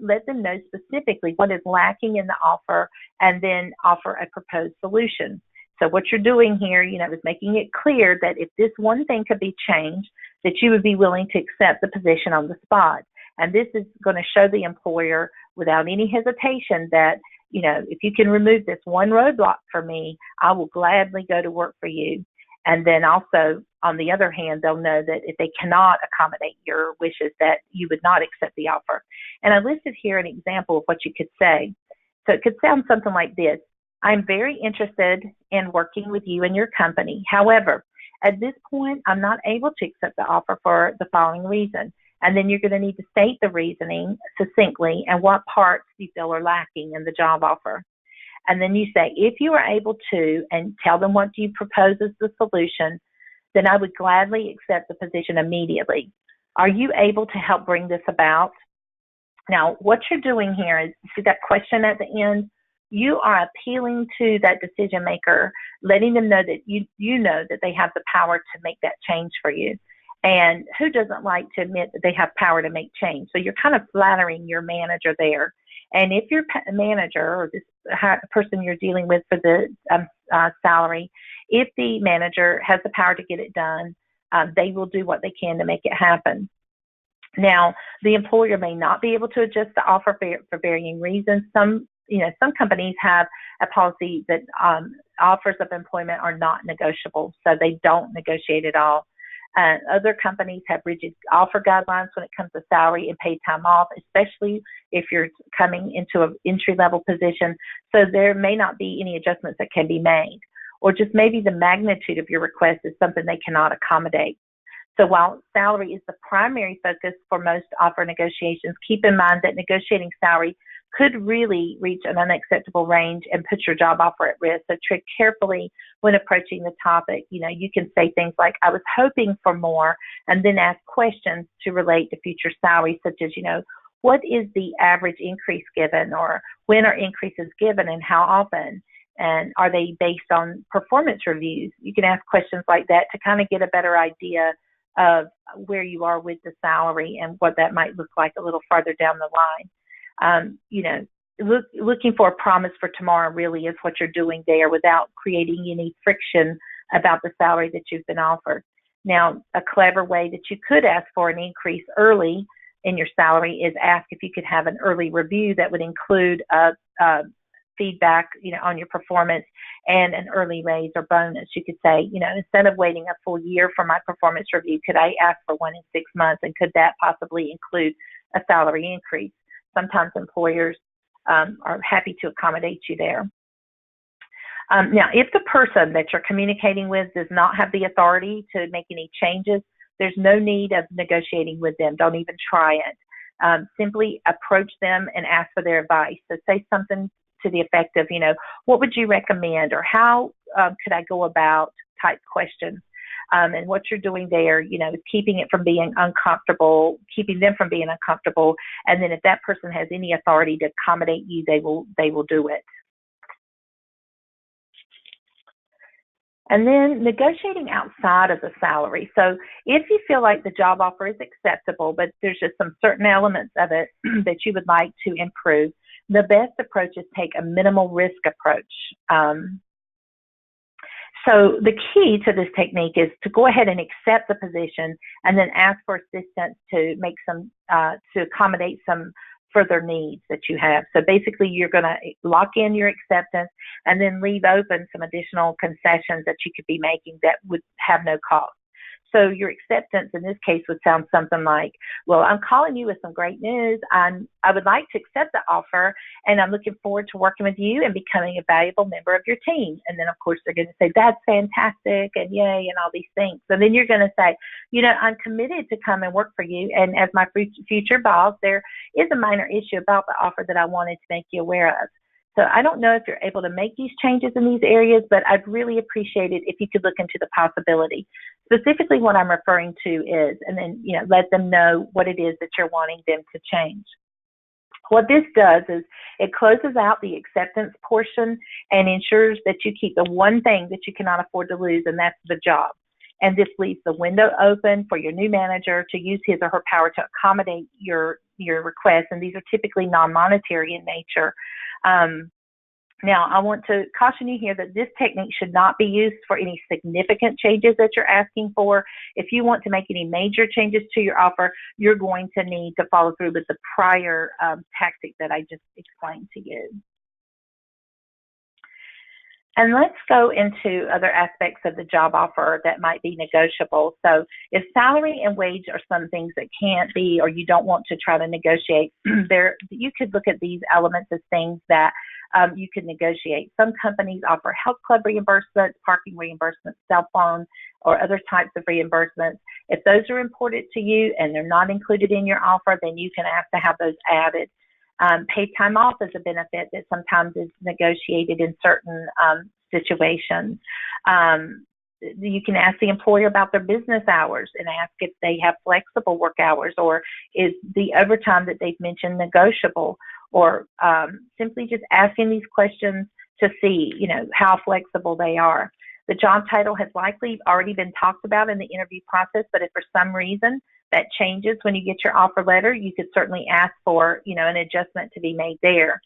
let them know specifically what is lacking in the offer and then offer a proposed solution. So what you're doing here, is making it clear that if this one thing could be changed, that you would be willing to accept the position on the spot. And this is going to show the employer without any hesitation that, if you can remove this one roadblock for me, I will gladly go to work for you. And then also, on the other hand, they'll know that if they cannot accommodate your wishes, that you would not accept the offer. And I listed here an example of what you could say. So it could sound something like this. I'm very interested in working with you and your company. However, at this point, I'm not able to accept the offer for the following reason. And then you're going to need to state the reasoning succinctly and what parts you feel are lacking in the job offer. And then you say, if you are able to, and tell them what you propose as the solution, then I would gladly accept the position immediately. Are you able to help bring this about? Now, what you're doing here is, see that question at the end? You are appealing to that decision maker, letting them know that you know that they have the power to make that change for you. And who doesn't like to admit that they have power to make change? So you're kind of flattering your manager there. And if your manager or this person you're dealing with for the salary, if the manager has the power to get it done, they will do what they can to make it happen. Now, the employer may not be able to adjust the offer for varying reasons. Some companies have a policy that offers of employment are not negotiable, so they don't negotiate at all. Other companies have rigid offer guidelines when it comes to salary and paid time off, especially if you're coming into an entry-level position. So there may not be any adjustments that can be made, or just maybe the magnitude of your request is something they cannot accommodate. So while salary is the primary focus for most offer negotiations, keep in mind that negotiating salary could really reach an unacceptable range and put your job offer at risk. So tread carefully when approaching the topic. You can say things like, I was hoping for more, and then ask questions to relate to future salaries, such as, what is the average increase given, or when are increases given and how often? And are they based on performance reviews? You can ask questions like that to kind of get a better idea of where you are with the salary and what that might look like a little farther down the line. Looking for a promise for tomorrow really is what you're doing there without creating any friction about the salary that you've been offered. Now, a clever way that you could ask for an increase early in your salary is ask if you could have an early review that would include feedback, on your performance and an early raise or bonus. You could say, instead of waiting a full year for my performance review, could I ask for one in 6 months, and could that possibly include a salary increase? Sometimes employers are happy to accommodate you there. Now, if the person that you're communicating with does not have the authority to make any changes, there's no need of negotiating with them. Don't even try it. Simply approach them and ask for their advice. So say something to the effect of, what would you recommend, or how could I go about type questions. And what you're doing there, is keeping it from being uncomfortable, keeping them from being uncomfortable. And then if that person has any authority to accommodate you, they will do it. And then negotiating outside of the salary. So if you feel like the job offer is acceptable, but there's just some certain elements of it that you would like to improve, the best approach is take a minimal risk approach. So the key to this technique is to go ahead and accept the position and then ask for assistance to make some, to accommodate some further needs that you have. So basically you're going to lock in your acceptance and then leave open some additional concessions that you could be making that would have no cost. So your acceptance in this case would sound something like, well, I'm calling you with some great news. I would like to accept the offer, and I'm looking forward to working with you and becoming a valuable member of your team. And then, of course, they're going to say, that's fantastic, and yay, and all these things. So then you're going to say, I'm committed to come and work for you. And as my future boss, there is a minor issue about the offer that I wanted to make you aware of. So I don't know if you're able to make these changes in these areas, but I'd really appreciate it if you could look into the possibility. Specifically what I'm referring to is, and then, let them know what it is that you're wanting them to change. What this does is it closes out the acceptance portion and ensures that you keep the one thing that you cannot afford to lose, and that's the job. And this leaves the window open for your new manager to use his or her power to accommodate your requests, and these are typically non-monetary in nature. Now, I want to caution you here that this technique should not be used for any significant changes that you're asking for. If you want to make any major changes to your offer, you're going to need to follow through with the prior tactic that I just explained to you. And let's go into other aspects of the job offer that might be negotiable. So if salary and wage are some things that can't be, or you don't want to try to negotiate, you could look at these elements as things that you could negotiate. Some companies offer health club reimbursements, parking reimbursements, cell phone, or other types of reimbursements. If those are important to you and they're not included in your offer, then you can ask to have those added. Paid time off is a benefit that sometimes is negotiated in certain situations. You can ask the employer about their business hours and ask if they have flexible work hours, or is the overtime that they've mentioned negotiable, or simply just asking these questions to see, how flexible they are. The job title has likely already been talked about in the interview process, but if for some reason that changes when you get your offer letter, you could certainly ask for, an adjustment to be made there.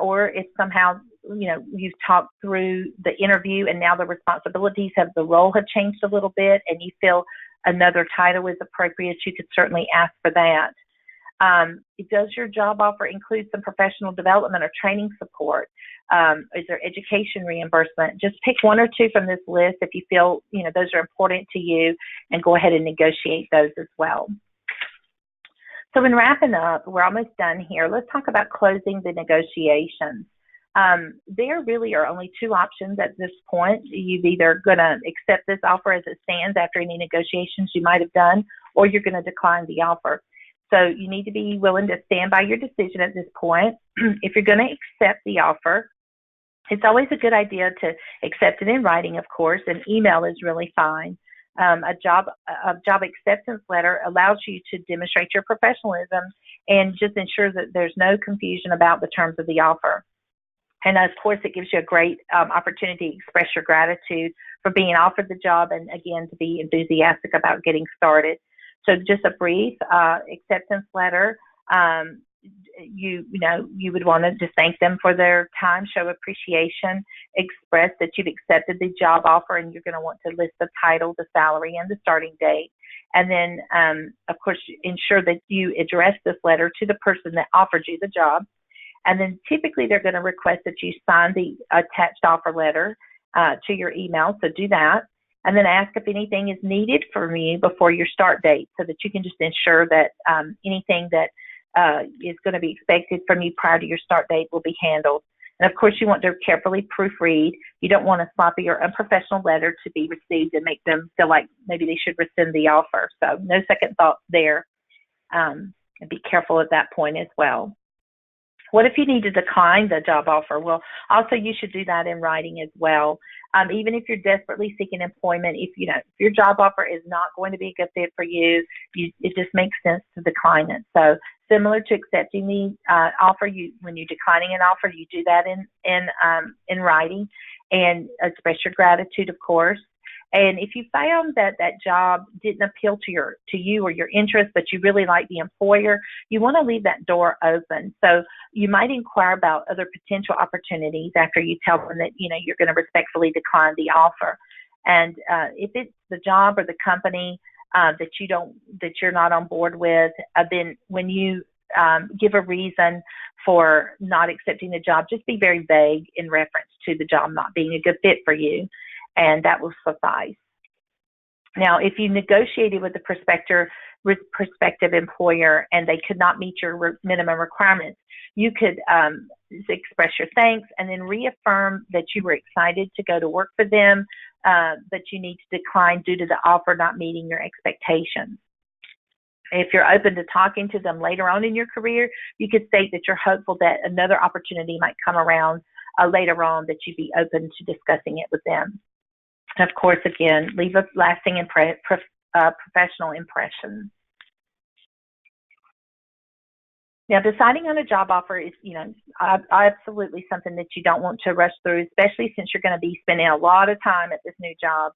Or if somehow, you've talked through the interview and now the responsibilities of the role have changed a little bit and you feel another title is appropriate, you could certainly ask for that. Does your job offer include some professional development or training support? Is there education reimbursement? Just pick one or two from this list if you feel, those are important to you, and go ahead and negotiate those as well. So in wrapping up, we're almost done here. Let's talk about closing the negotiations. There really are only two options at this point. You've either going to accept this offer as it stands after any negotiations you might have done, or you're going to decline the offer. So you need to be willing to stand by your decision at this point. If you're going to accept the offer, it's always a good idea to accept it in writing, of course, and email is really fine. A job acceptance letter allows you to demonstrate your professionalism and just ensure that there's no confusion about the terms of the offer. And of course, it gives you a great opportunity to express your gratitude for being offered the job, and again, to be enthusiastic about getting started. So just a brief acceptance letter. You would want to just thank them for their time, show appreciation, express that you've accepted the job offer, and you're going to want to list the title, the salary, and the starting date. And then, of course, ensure that you address this letter to the person that offered you the job. And then typically they're going to request that you sign the attached offer letter to your email, so do that. And then ask if anything is needed from you before your start date, so that you can just ensure that anything that is going to be expected from you prior to your start date will be handled. And of course, you want to carefully proofread. You don't want a sloppy or unprofessional letter to be received and make them feel like maybe they should rescind the offer. So no second thoughts there. And be careful at that point as well. What if you need to decline the job offer? Well, also you should do that in writing as well. Even if you're desperately seeking employment, if your job offer is not going to be a good fit for you, it just makes sense to decline it. So similar to accepting the offer. When you're declining an offer, you do that in writing and express your gratitude, of course. And if you found that that job didn't appeal to you or your interest, but you really like the employer, you want to leave that door open. So you might inquire about other potential opportunities after you tell them that you're going to respectfully decline the offer. And if it's the job or the company that you're not on board with, then when you give a reason for not accepting the job, just be very vague in reference to the job not being a good fit for you, and that will suffice. Now, if you negotiated with the prospective employer and they could not meet your minimum requirements, you could express your thanks and then reaffirm that you were excited to go to work for them, but you need to decline due to the offer not meeting your expectations. If you're open to talking to them later on in your career, you could state that you're hopeful that another opportunity might come around later on, that you'd be open to discussing it with them. And of course, again, leave a lasting professional impression. Now, deciding on a job offer is, absolutely something that you don't want to rush through, especially since you're going to be spending a lot of time at this new job.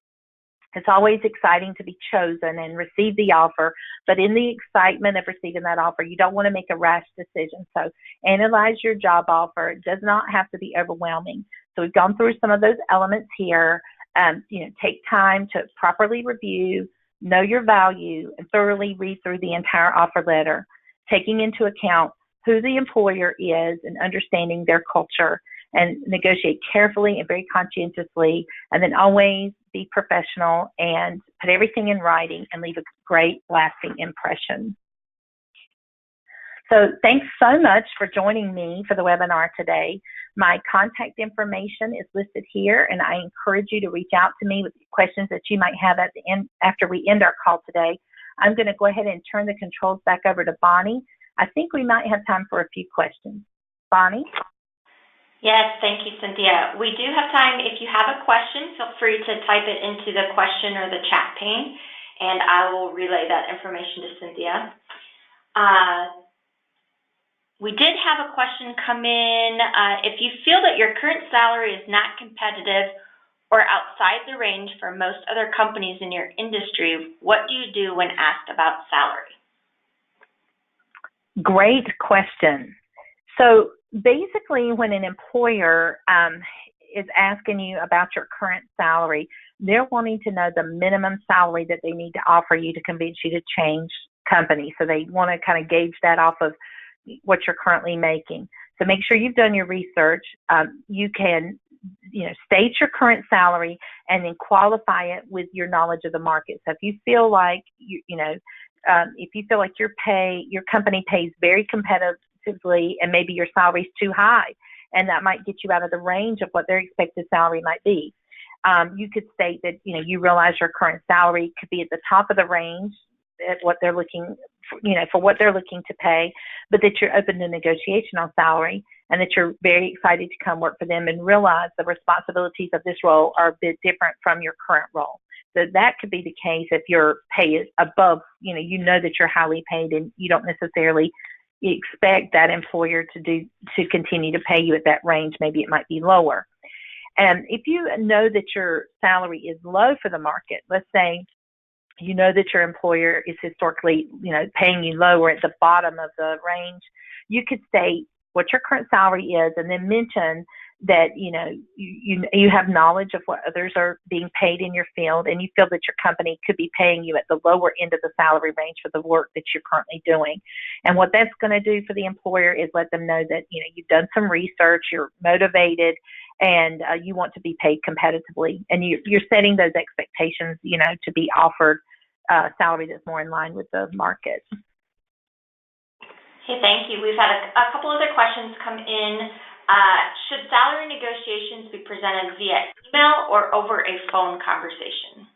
It's always exciting to be chosen and receive the offer, but in the excitement of receiving that offer, you don't want to make a rash decision. So analyze your job offer. It does not have to be overwhelming. So we've gone through some of those elements here. Take time to properly review, know your value, and thoroughly read through the entire offer letter, taking into account who the employer is and understanding their culture, and negotiate carefully and very conscientiously, and then always be professional and put everything in writing and leave a great lasting impression. So thanks so much for joining me for the webinar today. My contact information is listed here, and I encourage you to reach out to me with questions that you might have at the end after we end our call today. I'm going to go ahead and turn the controls back over to Bonnie. I think we might have time for a few questions. Bonnie? Yes, thank you, Cynthia. We do have time. If you have a question, feel free to type it into the question or the chat pane, and I will relay that information to Cynthia. We did have a question come in. If you feel that your current salary is not competitive or outside the range for most other companies in your industry, what do you do when asked about salary? Great question. So basically, when an employer is asking you about your current salary, they're wanting to know the minimum salary that they need to offer you to convince you to change company. So they want to kind of gauge that off of what you're currently making. So make sure you've done your research. You can, state your current salary and then qualify it with your knowledge of the market. So if you feel like if you feel like your company pays very competitively and maybe your salary is too high, and that might get you out of the range of what their expected salary might be, you could state that you realize your current salary could be at the top of the range at what they're looking for what they're looking to pay, but that you're open to negotiation on salary, and that you're very excited to come work for them and realize the responsibilities of this role are a bit different from your current role. So that could be the case if your pay is above, that you're highly paid and you don't necessarily expect that employer to continue to pay you at that range. Maybe it might be lower. And if you know that your salary is low for the market, let's say you know that your employer is historically, paying you low or at the bottom of the range, you could state what your current salary is and then mention that, you have knowledge of what others are being paid in your field, and you feel that your company could be paying you at the lower end of the salary range for the work that you're currently doing. And what that's going to do for the employer is let them know that, you've done some research, you're motivated, and you want to be paid competitively. And you're setting those expectations, to be offered salary that's more in line with the market. Okay, thank you. We've had a couple other questions come in. Should salary negotiations be presented via email or over a phone conversation?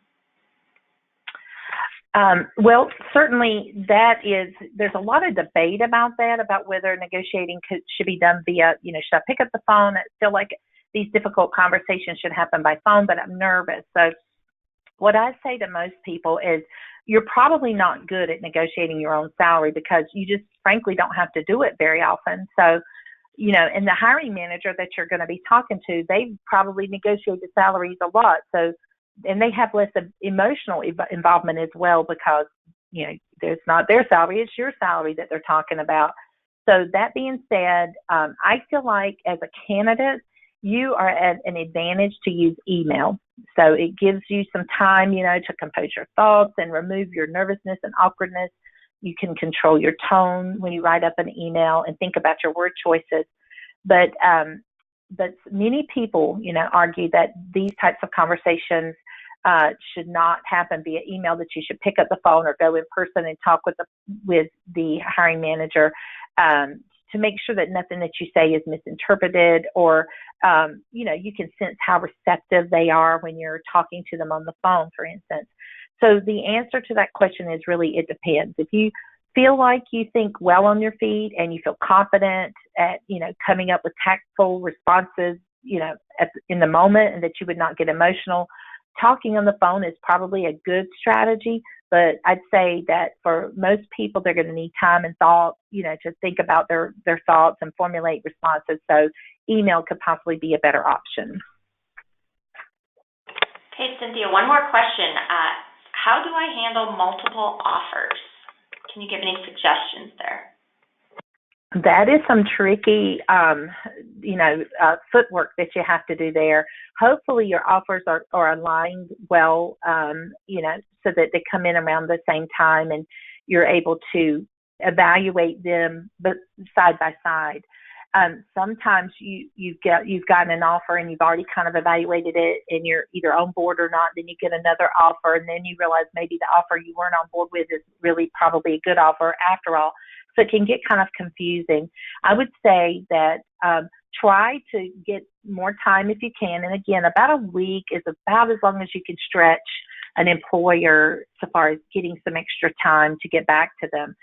Well, certainly there's a lot of debate about that, about whether negotiating should be done via, should I pick up the phone? I feel like these difficult conversations should happen by phone, but I'm nervous. So what I say to most people is you're probably not good at negotiating your own salary because you just frankly don't have to do it very often. So, and the hiring manager that you're going to be talking to, they probably negotiate the salaries a lot. So, and they have less emotional involvement as well because, there's not their salary, it's your salary that they're talking about. So that being said, I feel like as a candidate, you are at an advantage to use email. So it gives you some time, to compose your thoughts and remove your nervousness and awkwardness. You can control your tone when you write up an email and think about your word choices. But many people, argue that these types of conversations should not happen via email, that you should pick up the phone or go in person and talk with the hiring manager to make sure that nothing that you say is misinterpreted or, you can sense how receptive they are when you're talking to them on the phone, for instance. So the answer to that question is really, it depends. If you feel like you think well on your feet and you feel confident at, coming up with tactful responses, in the moment, and that you would not get emotional, talking on the phone is probably a good strategy. But I'd say that for most people, they're going to need time and thought, to think about their thoughts and formulate responses. So email could possibly be a better option. Okay, Cynthia, one more question. How do I handle multiple offers? Can you give any suggestions there? That is some tricky, footwork that you have to do there. Hopefully your offers are aligned well, so that they come in around the same time and you're able to evaluate them side by side. Sometimes you've gotten an offer and you've already kind of evaluated it and you're either on board or not. Then you get another offer and then you realize maybe the offer you weren't on board with is really probably a good offer after all. So it can get kind of confusing. I would say that try to get more time if you can. And again, about a week is about as long as you can stretch an employer so far as getting some extra time to get back to them.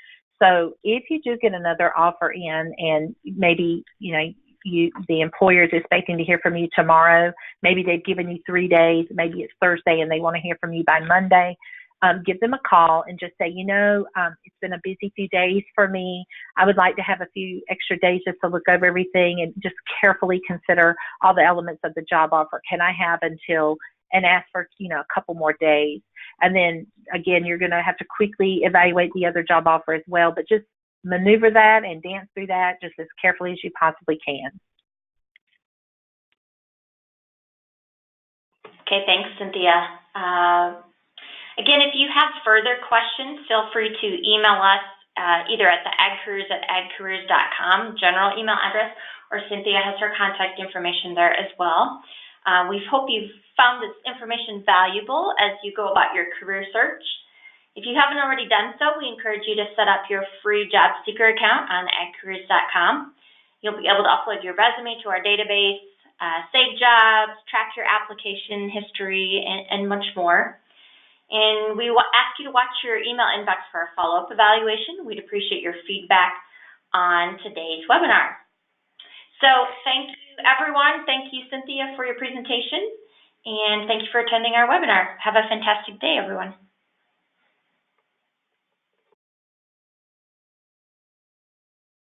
So if you do get another offer in and maybe, the employer is expecting to hear from you tomorrow, maybe they've given you 3 days, maybe it's Thursday and they want to hear from you by Monday, give them a call and just say, it's been a busy few days for me. I would like to have a few extra days just to look over everything and just carefully consider all the elements of the job offer. Can I have until, and ask for, a couple more days. And then again, you're going to have to quickly evaluate the other job offer as well, but just maneuver that and dance through that just as carefully as you possibly can. Okay, thanks, Cynthia. Again, if you have further questions, feel free to email us either at the agcareers@agcareers.com general email address, or Cynthia has her contact information there as well. We hope you've found this information valuable as you go about your career search. If you haven't already done so, we encourage you to set up your free job seeker account on agcareers.com. You'll be able to upload your resume to our database, save jobs, track your application history, and much more. And we ask you to watch your email inbox for our follow-up evaluation. We'd appreciate your feedback on today's webinar. So thank you, everyone. Thank you, Cynthia, for your presentation. And thank you for attending our webinar. Have a fantastic day, everyone.